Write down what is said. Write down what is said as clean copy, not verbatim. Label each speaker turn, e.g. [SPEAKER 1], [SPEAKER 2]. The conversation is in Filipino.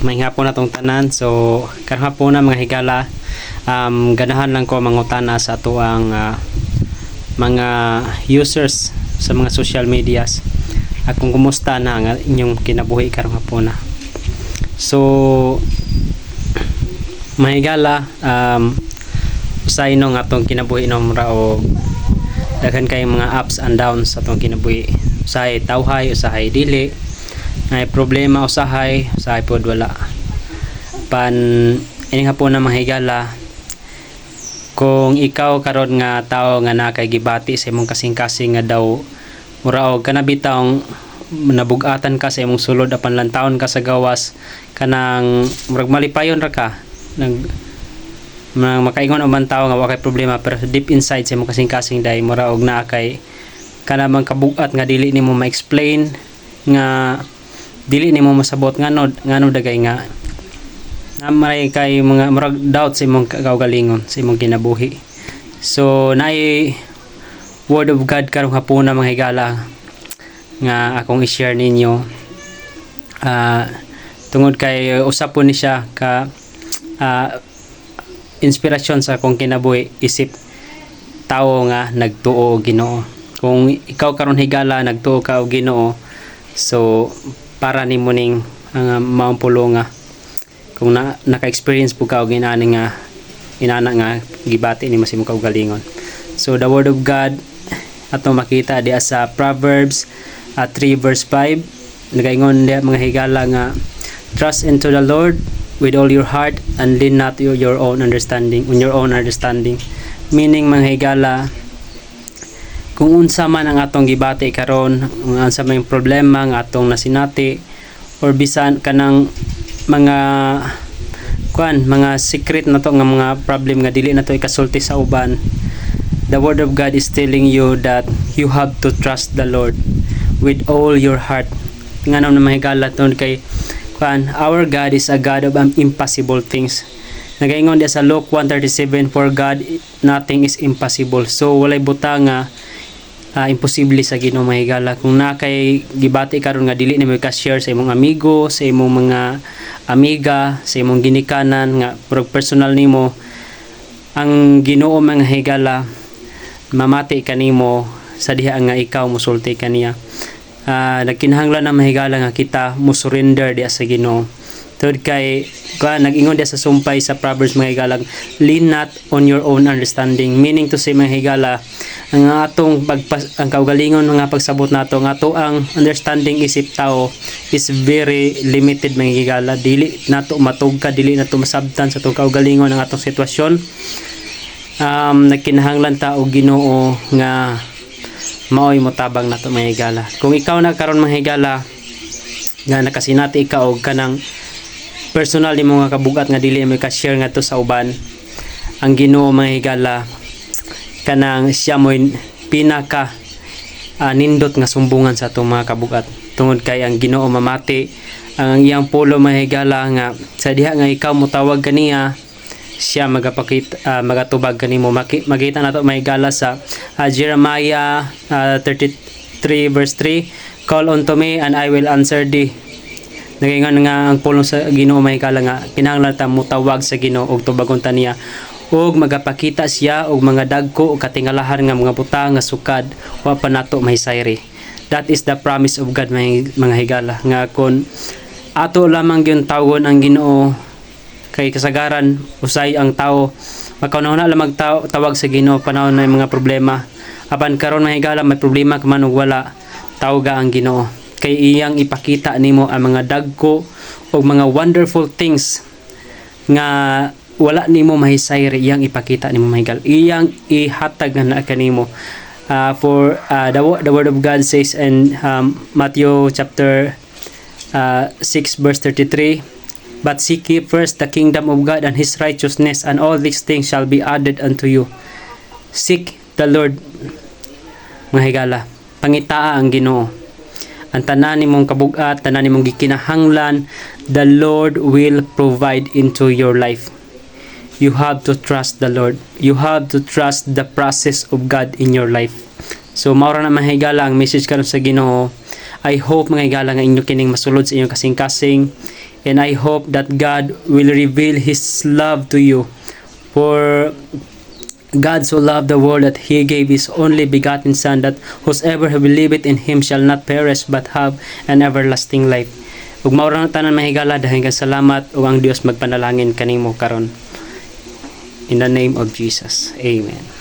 [SPEAKER 1] May hapon na tong tanan. So karong hapon na mga higala, ganahan lang ko mangutana sa ato ang mga users sa mga social medias. Kung kumusta na ang inyong kinabuhi karong hapon na. So mga higala, usay no nga atong kinabuhi no mura o daghan kay mga ups and downs sa atong kinabuhi. Usahay tawhay, usahay dili. Ay problema usahay pod wala. Pan ining hapon na mga higala, kung ikaw karon nga tao nga nakay gibati sa imong kasing-kasing nga daw mura og kana bitawng nabugatan ka sa imong sulod apan lantawon ka sa gawas kanang murag malipayon ra ka nag makaingon og man tao nga wa kay problema, pero deep inside sa imong kasing-kasing dai mura og naa kay kana man kabugat nga dili nimo ma-explain, nga dili nimo masabot ngano dagay nga namay kay mga murag doubt sa imong kaugalingon sa imong kinabuhi. So naay word of God karong hapon na mga higala nga akong i-share ninyo, tungod kay usap po ni siya ka inspirasyon sa akong kinabuhi isip tao nga nagtuo og Ginoo. Kung ikaw karon higala nagtuo ka og Ginoo, so para nimo ning maampulo nga kung naka-experience po ka og inana nga gibati nimo sa imong kaugalingon. So the word of God ato makita diya sa Proverbs 3 verse 5, nagaingon diya mga higala nga trust into the Lord with all your heart and lean not to your own understanding, meaning mga higala, kung unsa man ang atong gibati karon, unsa man yung problema nga atong nasinati or bisan kanang mga secret na to nga mga problem nga dili na to ikasulti sa uban, the word of God is telling you that you have to trust the Lord with all your heart. Ngano na mahigala ton kay our God is a God of impossible things. Nagaingon dia sa Luke 1:37, for God nothing is impossible. So walay butang nga imposible sa Ginoo mga higala. Kung nakay gibati karon nga dili nimo ka-share sa imong amigo, sa imong mga amiga, sa imong ginikanan nga personal nimo, ang Ginoo mga higala mamati kanimo sa diha nga ikaw musulti kaniya. Nagkinahanglan na mahigala nga kita mo surrender diya sa Ginoo. Tod kay nag-ingon diya sa sumpay sa Proverbs mga higala, lean not on your own understanding, meaning to say mga higala, ang atong ang kaugalingon nga pagsabot nato nga to ang understanding isip tao is very limited mga higala. Dili nato matugka, dili nato masabtan sa atong kaugalingon ang atong sitwasyon. Nagkinahanglan ta og Ginoo nga maoy motabang nato mga higala. Kung ikaw na karon mga higala nga nakasinati ikaw og kanang personal nimo nga kabugat nga dili mo ka-share ngadto sa uban, ang Ginoo mga higala kanang siya mo pinaka nindot nga sumbungan sa atong mga kabugat, tungod kay ang Ginoo mamati ang iyang pulo mga higala nga sa diha nga ikaw motawag kaniya, siya magatubag kanimo. Makita nato mga higala sa Jeremiah 33 verse 3, call unto me and I will answer thee. Nagaingon nga ang pulong sa Ginoo mga higala nga kinahanglan ta mutawag sa Ginoo og tubagon ta niya, ug magapakita siya og mga dagko ug katingalahan nga mga butang nga sukad wa pa nato mahisayri. That is the promise of God mga higala, nga kun ato lamang gyud tawgon ang Ginoo, kay kasagaran usay ang tao makaunahuna lang magtawag sa Ginoo panahon na mga problema. Apan karon mga higala may problema ka man ug wala, tawaga ang Ginoo kay iyang ipakita nimo ang mga dagko o mga wonderful things nga wala nimo mahisayri, iyang ipakita nimo mga higala, iyang ihatag na kanimo. For the word of God says in Matthew chapter 6 verse 33, but seek ye first the kingdom of God and His righteousness, and all these things shall be added unto you. Seek the Lord mga higala, pangitaa ang Ginoo. Ang tanan nimong kabugat, tanan nimong gikinahanglan, the Lord will provide into your life. You have to trust the Lord. You have to trust the process of God in your life. So maura na mga higala ang message karon sa Ginoo. I hope mga higala nga inyo kining masulod sa inyong kasing-kasing. and I hope that God will reveal His love to you. For God so loved the world that He gave His only begotten Son, that whosoever who believeth in Him shall not perish but have an everlasting life. Ug mao ra tanan mahigala, dahil salamat ug ang Dios magpanalangin kanimo karon. In the name of Jesus. Amen.